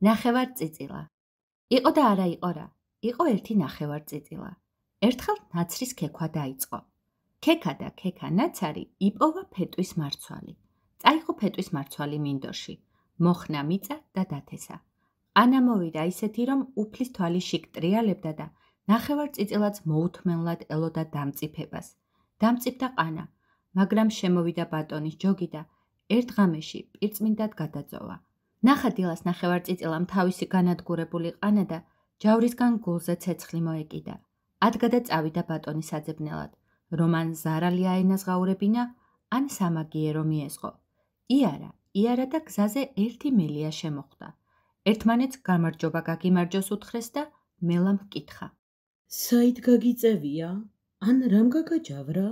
ნახევარწიწილა. იყო და არა იყო რა. იყო ერთი ნახევარწიწილა. ერთხელ ნაცრის ქექვა დაიწყო. ქექა და ქექა ნაცარი იპოვა ფეტვის მარცვალი. წაიღო ფეტვის მარცვალი მინდორში. მოხნა მიწა და დათესა. ანა მოვიდა ისეთი, რომ უფლის თვალი შიგ ტრიალებდა და ნახევარწიწილაც მოუთმენლად ელოდა დამწიფებას. დამწიფდა ყანა, მაგრამ შემოვიდა ბატონის ჯოგი და ერთ ღამეში პირწმინდად გადაწოვა. ნახა დილას ნახევარწიწილამ თავისი განადგურებული ყანა და ჯავრისგან გულზე ცეცხლი მოეკიდა. ადგა და წავიდა ბატონის საძებნელად, რომ ან ზარალი აენაზღაურებინა, ან სამაგიერო მიესყო. იარა და გზაზე ერთი მელია შემოხვდა. ერთმანეთს გამარჯობა გაგიმარჯოს უთხრეს და მელამ ჰკითხა. საით გაგიწევია? ან რამ გაგაჯავრა?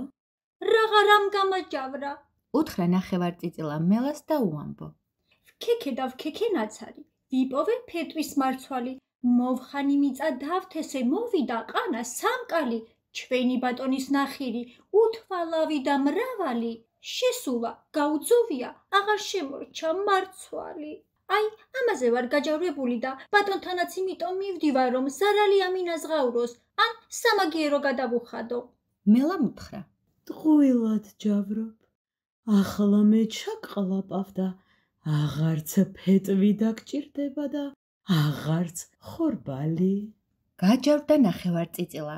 რაღა რამ გამაჯავრა? უთხრა ნახევარწიწილა მელას და უამბო. ვქექე და ვქექე ნაცარი, ვიპოვე ფეტვის მარცვალი, მოვხანი მიწა დავთესე, მოვიდა ყანა სამკალი, ჩვენი ბატონის ნახირი, უთვალავი და მრავალი, შესულა, გაუძოვია, აღარ შემორჩა მარცვალი. აი, ამაზე ვარ გაჯავრებული და ბატონთანაც იმიტომ მივდივარ, რომ ზარალი ამინაზღაუროს, ან სამაგიერო გადავუხადო. მელამ უთხრა. ტყუილად ჯავრობ. ახლა მე ჩაყლაპავ და აღარც ფეტვი დაგჭირდება და აღარც ხორბალი. გაჯავრდა ნახევარწიწილა,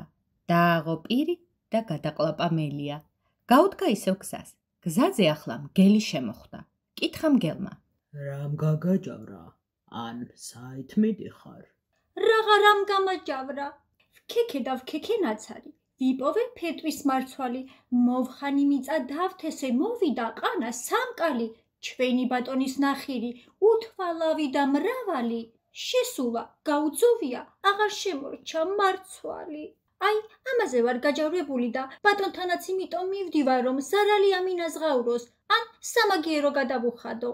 დააღო პირი და გადაყლაპა მელია. გაუდგა ისევ გზას. გზაზე ახლა მგელი შემოხვდა. კითხა მგელმა. რამ გაგაჯავრა? ან საით მიდიხარ? რაღა რამ გამაჯავრა? ვქექე და ვქექე ნაცარი, ვიპოვე ფეტვის მარცვალი, მოვხანი მიწა დავთესე, მოვიდა ყანა სამკალი, ჩვენი ბატონის ნახირი, უთვალავი და მრავალი, შესულა, გაუძოვია, აღარ შემორჩა მარცვალი. აი, ამაზე ვარ გაჯავრებული და ბატონთანაც იმიტომ მივდივარ, რომ ზარალი ამინაზღაუროს, ან სამაგიერო გადავუხადო.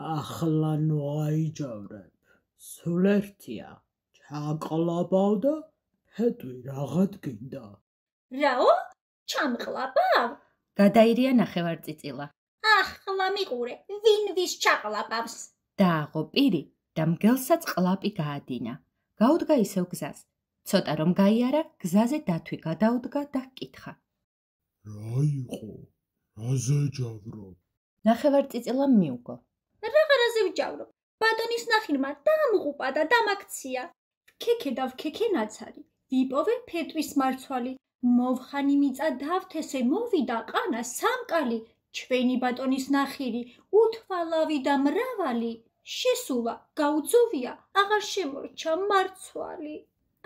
ახლა ნუ აიჯავრებ. სულ ერთია. ჩაყლაპავ და ფეტვი რაღაც გინდა. რაო? ჩამყლაპავ? გადაირია ნახევარწიწილა. ახლა მიყურე, ვინ ვის ჩაყლაპავს? დააღო პირი და მგელსაც ყლაპი გაადინა. გაუდგა ისევ გზას. ცოტა რომ გაიარა, გზაზე დათვი გადაუდგა და ჰკითხა. რა იყო? რაზე ჯავრობ? ნახევარწიწილამ მიუგო. რაღაცაზე ვჯავრობ. ბატონის ნახირმა დამღუპა და დამაქცია. ვქექე და ვქექე ნაცარი, ვიპოვე ფეტვის მარცვალი, მოვხანი მიწა დავთესე, მოვიდა ყანა სამკალი, ჩვენი ბატონის ნახირი, უთვალავი და მრავალი, შესულა, გაუძოვია, აღარ შემორჩა მარცვალი.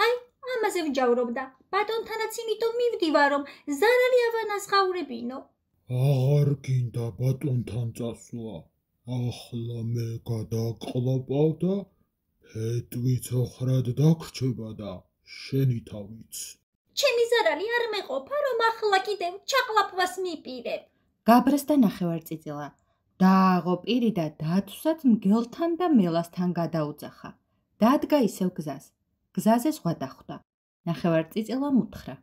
აი, ამაზე ვჯავრობ და ბატონთანაც იმიტომ მივდივარ, რომ ზარალი ავანაზღაურებინო. აღარ გინდა ბატონთან წასვლა. ახლა მე გადაყლაპავ და ფეტვი ცოხრად დაგრჩება და შენი თავიც. ჩემი ზარალი არ მეყოფა, რომ ახლა კიდევ ჩაყლაპვას მიპირებ. გაბრესდა ნახევარწიწილა. დააღო პირი და დათვსაც მგელთან და მელასთან გადაუძახა. დადგა ისევ გზას. გზაზე ზღვა დახვდა. ნახევარწიწილამ უთხრა.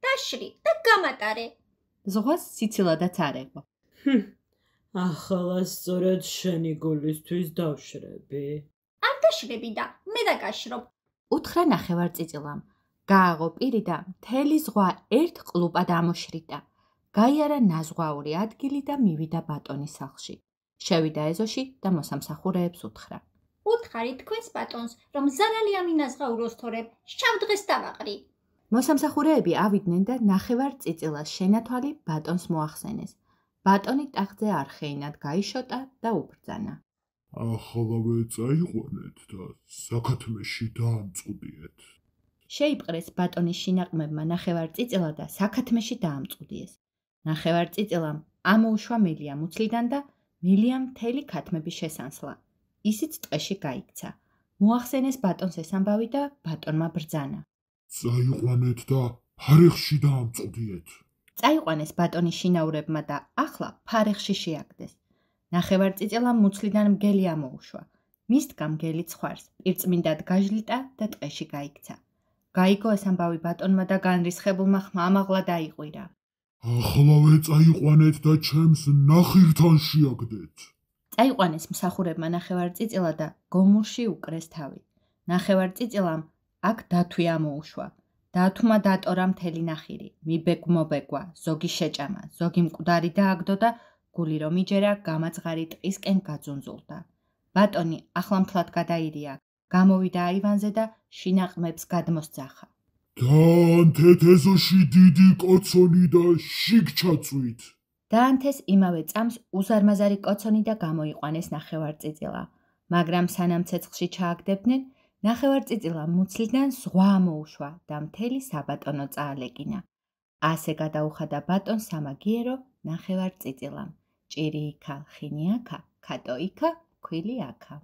დაშრი და გამატარე. ზღვას სიცილადაც არ ეღო. ახლა სწორედ შენი გულისთვის დავშრები. არ დაშრები და მე დაგაშრობ. უთხრა ნახევარწიწილამ. გააღო პირი და მთელი ზღვა ერთ ყლუპად ამოშრიდა. გაიარა ნაზღვაური ადგილი და მივიდა ბატონის სახლში. შევიდა ეზოში და მოსამსახურეებს უთხრა. უთხარი თქვენს ბატონს, რომ ზარალი ამინაზღაუროს თორემ შავ დღეს დავაყრი. მოსამსახურეები ავიდნენ და ნახევარწიწილას შენათვალი ბატონს მოახსენეს. ბატონი ტახტზე არხეინად გაიშოტა და უბრძანა. ახლა წაიყვანეთ და საქათმეში დაამწყვდიეთ. შეიპყრეს ბატონის შინაყმებმა ნახევარწიწილა და საქათმეში დაამწყვდიეს. ნახევარწიწილამ ამოუშვა მელია მუცლიდან და მელიამ მთელი ქათმები შესანსლა. ისიც ტყეში გაიქცა. მოახსენეს ბატონს ეს ამბავი და ბატონმა ბრძანა. წაიყვანეთ და ფარეხში დაამწყვდიეთ. წაიყვანეს ბატონის შინაურებმა და ახლა ფარეხში შეაგდეს. ნახევარწიწილამ მუცლიდან მგელი ამოუშვა. მისდგა მგელი ცხვარს, პირწმინდად გაჟლიტა და ტყეში გაიქცა. გაიგო ეს ამბავი ბატონმა და განრისხებულმა ხმა ამაღლა დაიყვირა. ახლავე წაიყვანეთ და ჩემს ნახირთან შეაგდეთ. წაიყვანეს მსახურებმა ნახევარწიწილა და გომურში უკრეს თავი. ნახევარწიწილამ აქ დათვი ამოუშვა. დათვმა დატორა მთელი ნახირი, მიბეგ-მობეგვა, ზოგი შეჭამა, ზოგი მკვდარი დააგდო და გული რომ იჯერა, გამაძღარი ტყისკენ გაძუნძულდა. ბატონი ახლა მთლად გადაირია, გამოვიდა აივანზე და შინაყმებს გადმოსძახა. დაანთეთ ეზოში დიდი კოცონი და შიგ ჩაწვით. დაანთეს იმავე წამს უზარმაზარი კოცონი და გამოიყვანეს ნახევარწიწილა, მაგრამ სანამ ცეცხლში ჩააგდებდნენ, ნახევარწიწილა მუცლიდან ზღვა ამოუშვა და მთელი საბატონო წაალეკინა. ასე გადაუხადა ბატონს სამაგიერო ნახევარწიწილამ. ჭირი იქა, ხინი აქა, ქატო იქა, ქვილი აქა.